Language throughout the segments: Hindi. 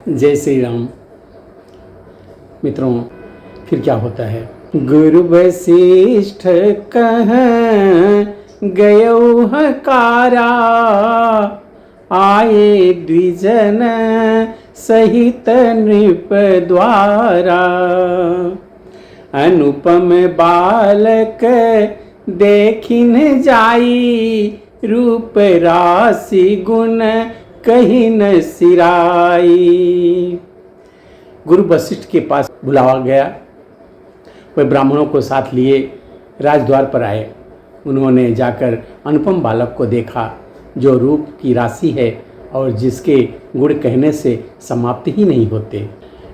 जय श्री राम। मित्रों, फिर क्या होता है? गुरु वशिष्ठ कह गयो हकारा, आए द्विजन सहित नृप द्वारा। अनुपम बालक देखिन जाई, रूप राशि गुण कहीं न सिराई। गुरु वशिष्ठ के पास बुलावा गया। वह ब्राह्मणों को साथ लिए राजद्वार पर आए। उन्होंने जाकर अनुपम बालक को देखा, जो रूप की राशि है और जिसके गुण कहने से समाप्त ही नहीं होते।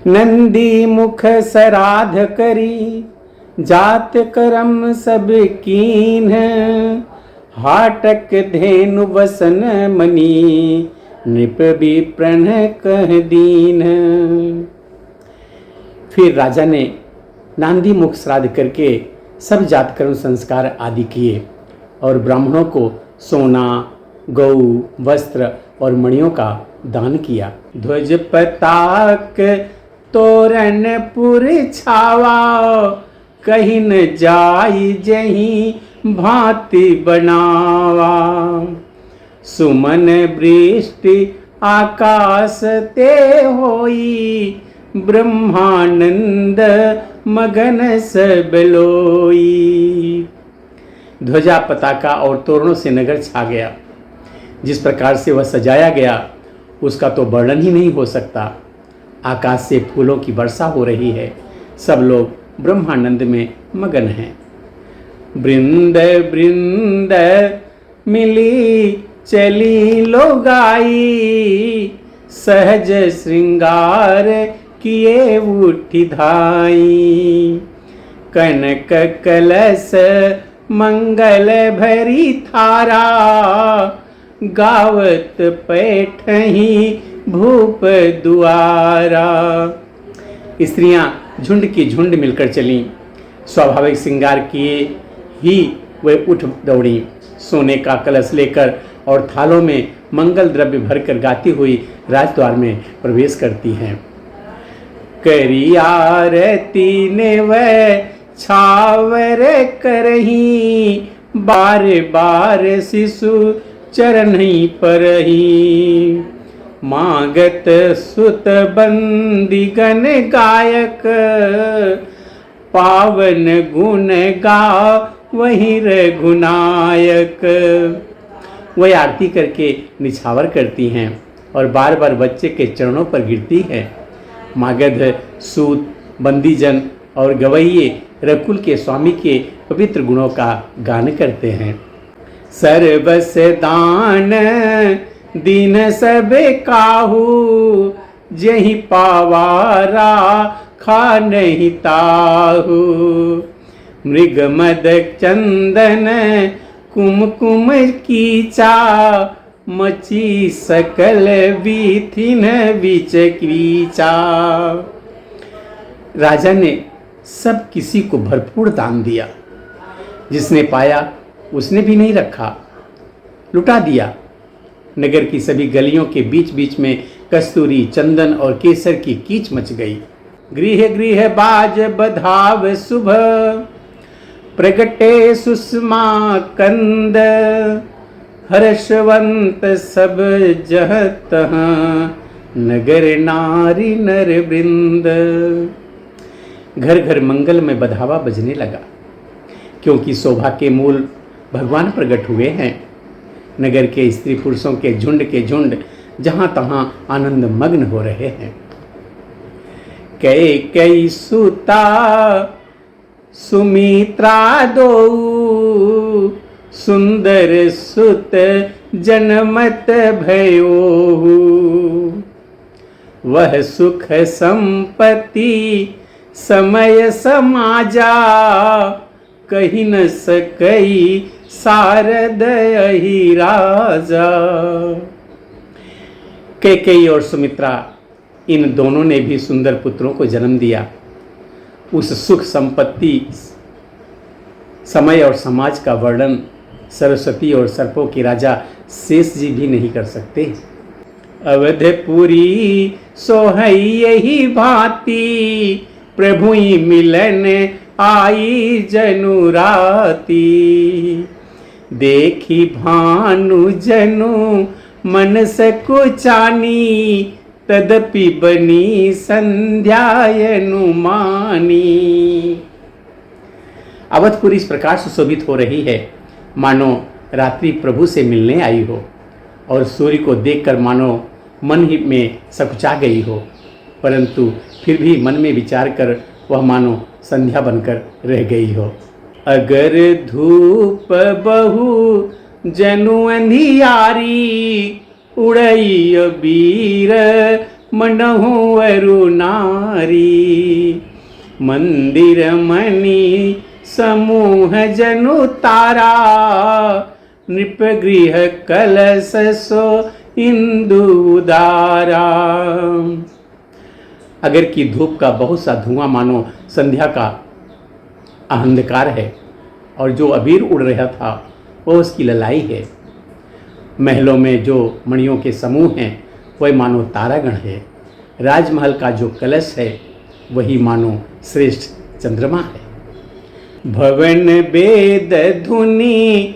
नंदी मुख सराध करी, जात करम सब कीन, हाटक धेनु वसन मनी, नृप विप्रण कह दीन। फिर राजा ने नांदी मुख श्राद्ध करके सब जात कर्म संस्कार आदि किए और ब्राह्मणों को सोना, गऊ, वस्त्र और मणियों का दान किया। ध्वज पताक तोरण पुर छावा, कहीं न जाई जहीं भांति बनावा। सुमन वृष्टि आकाश ते होई, ब्रह्मानंद मगन सब लोई। ध्वजा, पताका और तोरणों से नगर छा गया। जिस प्रकार से वह सजाया गया उसका तो वर्णन ही नहीं हो सकता। आकाश से फूलों की वर्षा हो रही है। सब लोग ब्रह्मानंद में मगन हैं। वृंद वृंद मिली चली लोगाई, सहज श्रृंगार किए उठी धाई। कनक कलश मंगल भरी थारा, गावत पैठही भूप दुआरा। स्त्रियां झुंड की झुंड मिलकर चलीं। स्वाभाविक श्रृंगार किए ही वे उठ दौड़ी। सोने का कलश लेकर और थालों में मंगल द्रव्य भरकर गाती हुई राजद्वार में प्रवेश करती हैं। करी आरती ने वह छावर करही, बार बार शिशु चरण परही। मांगत सुत बंदीगण गायक, पावन गुण गा वही रघुनायक। वह आरती करके निछावर करती हैं और बार बार बच्चे के चरणों पर गिरती है। मागध, सूत, बंदीजन और गवैये रकुल के स्वामी के पवित्र गुणों का गान करते हैं। सर्वस दान दीन सब काहू, जही पावारा खा नहीं ताहू। मृग मद चंदन कुमकुम कीचा, मची सकल बीथिन बीच कीचा। राजा ने सब किसी को भरपूर दान दिया। जिसने पाया उसने भी नहीं रखा, लुटा दिया। नगर की सभी गलियों के बीच बीच में कस्तूरी, चंदन और केसर की कीच मच गई। गृह गृह बाज बधाव शुभ, प्रगटे सुषमा कंद। हर्षवंत सब जह तहाँ, नगर नारी नर वृंद। घर घर मंगल में बधावा बजने लगा, क्योंकि शोभा के मूल भगवान प्रकट हुए हैं। नगर के स्त्री पुरुषों के झुंड जहाँ तहाँ आनंद मग्न हो रहे हैं। कई सुता सुमित्रा दो, सुंदर सुत जनमत भयो। वह सुख संपत्ति समय समाजा, कही न सकई शारद ही राजा। कैकेयी और सुमित्रा, इन दोनों ने भी सुंदर पुत्रों को जन्म दिया। उस सुख संपत्ति, समय और समाज का वर्णन सरस्वती और सर्पों के राजा शेष जी भी नहीं कर सकते। अवधपुरी सोहई यही भांति, प्रभुई मिलन आई जनु राती। देखी भानु जनु मन सकुचानी, तदपि बनी संध्यायनु मानी। अवधपुरी इस प्रकार सुशोभित हो रही है मानो रात्रि प्रभु से मिलने आई हो, और सूर्य को देखकर मानो मन ही में सकुचा गई हो, परंतु फिर भी मन में विचार कर वह मानो संध्या बनकर रह गई हो। अगर धूप बहु जनु अंधियारी, उड़ई बीर मनहु अरु नारी। मंदिर मणि समूह जनु तारा, नृप गृह कलश सो इंदु उदारा। अगर की धूप का बहुत सा धुआं मानो संध्या का अंधकार है, और जो अबीर उड़ रहा था वह उसकी ललाई है। महलों में जो मणियों के समूह हैं वह मानो तारागण है। राजमहल का जो कलश है वही मानो श्रेष्ठ चंद्रमा है। भवन वेद धुनि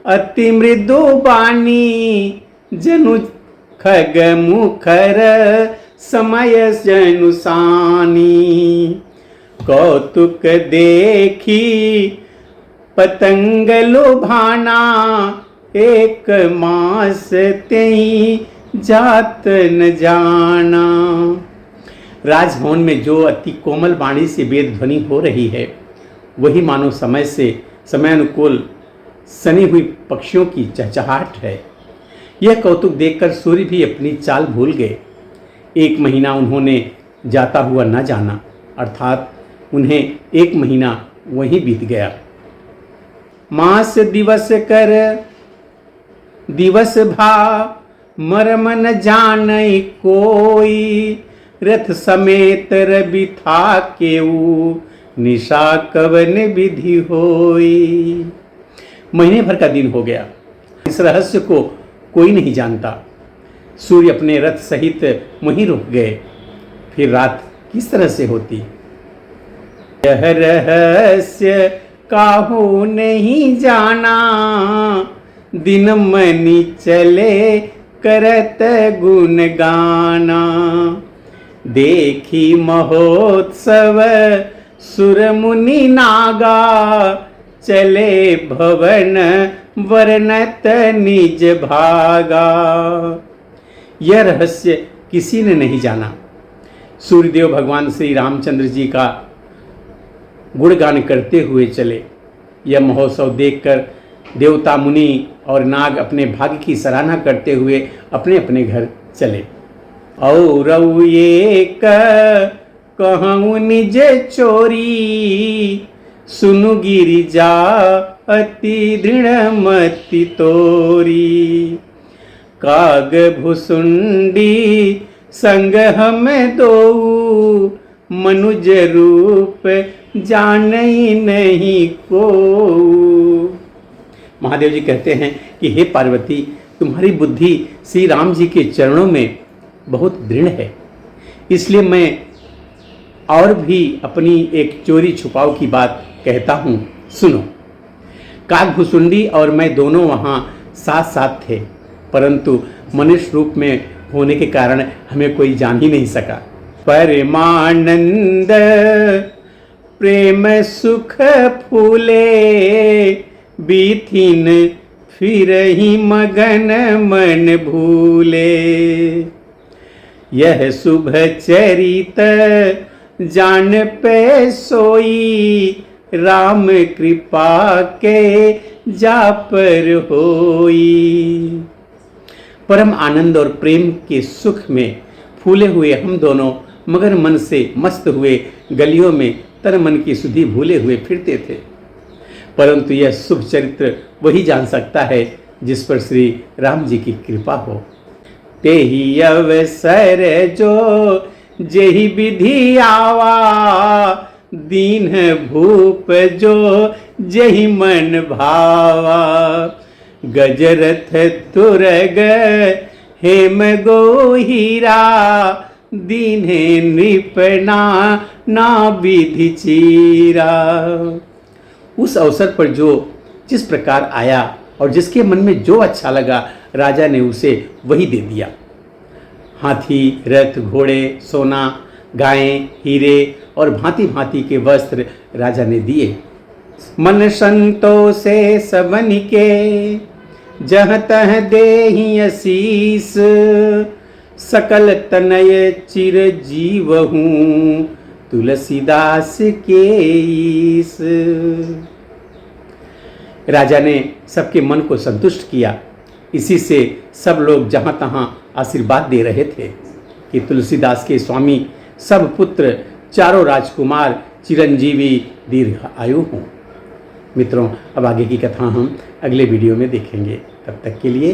अति मृदु बानी, जनु खग मुखर समय जनु सानी। कौतुक देखी पतंग लुभाना, एक मास तेई जात न जाना। राजभवन में जो अति कोमल वाणी से वेद ध्वनि हो रही है वही मानो समय से समय अनुकूल सनी हुई पक्षियों की चहचहाट है। यह कौतुक देखकर सूर्य भी अपनी चाल भूल गए। 1 महीना उन्होंने जाता हुआ न जाना, अर्थात उन्हें 1 महीना वहीं बीत गया। मास दिवस कर दिवस भा, मर्म न जानई कोई। रथ समेत रवि था केऊ, निशा कवन विधि होई। महीने भर का दिन हो गया, इस रहस्य को कोई नहीं जानता। सूर्य अपने रथ सहित वहीं रुक गए, फिर रात किस तरह से होती। यह रहस्य काहू नहीं जाना, दिन मनी चले करत गुण गाना। देखी महोत्सव सुर मुनि नागा, चले भवन वर्णत निज भागा। यह रहस्य किसी ने नहीं जाना। सूर्यदेव भगवान श्री रामचंद्र जी का गुणगान करते हुए चले। यह महोत्सव देखकर देवता मुनि और नाग अपने भाग्य की सराहना करते हुए अपने अपने घर चले। और एक कहूँ निज चोरी, सुनु गिरिजा अति दृढ़मति तोरी। काग भुसुंडी संग हम दो, मनुज रूप जानई नहीं को। महादेव जी कहते हैं कि हे पार्वती, तुम्हारी बुद्धि श्री राम जी के चरणों में बहुत दृढ़ है, इसलिए मैं और भी अपनी एक चोरी छुपाव की बात कहता हूँ, सुनो। काकभुसुंडी और मैं दोनों वहाँ साथ साथ थे, परंतु मनुष्य रूप में होने के कारण हमें कोई जान ही नहीं सका। परमानंद प्रेम सुख फूले, बीथिन फिर ही मगन मन भूले। यह शुभ चरित जान पे सोई, राम कृपा के जा पर होई। परम आनंद और प्रेम के सुख में फूले हुए हम दोनों मगर मन से मस्त हुए गलियों में तन मन की सुधि भूले हुए फिरते थे, परंतु यह शुभ चरित्र वही जान सकता है जिस पर श्री राम जी की कृपा हो। ते ही अवसर जो जेहि विधि आवा, दीन भूप जो जेहि मन भावा। गजरथ तुरग हेम गो हीरा दीन्हे नृपना ना विधि चीरा। उस अवसर पर जो जिस प्रकार आया और जिसके मन में जो अच्छा लगा राजा ने उसे वही दे दिया। हाथी, रथ, घोड़े, सोना, गायें, हीरे और भांति भांति के वस्त्र राजा ने दिए। मन संतोषे सबन के जह तह देहि असीस, सकल तनय चिर जीव हूँ तुलसीदास के ईस। राजा ने सबके मन को संतुष्ट किया। इसी से सब लोग जहाँ तहाँ आशीर्वाद दे रहे थे कि तुलसीदास के स्वामी सब पुत्र चारों राजकुमार चिरंजीवी दीर्घ आयु हों। मित्रों, अब आगे की कथा हम अगले वीडियो में देखेंगे। तब तक के लिए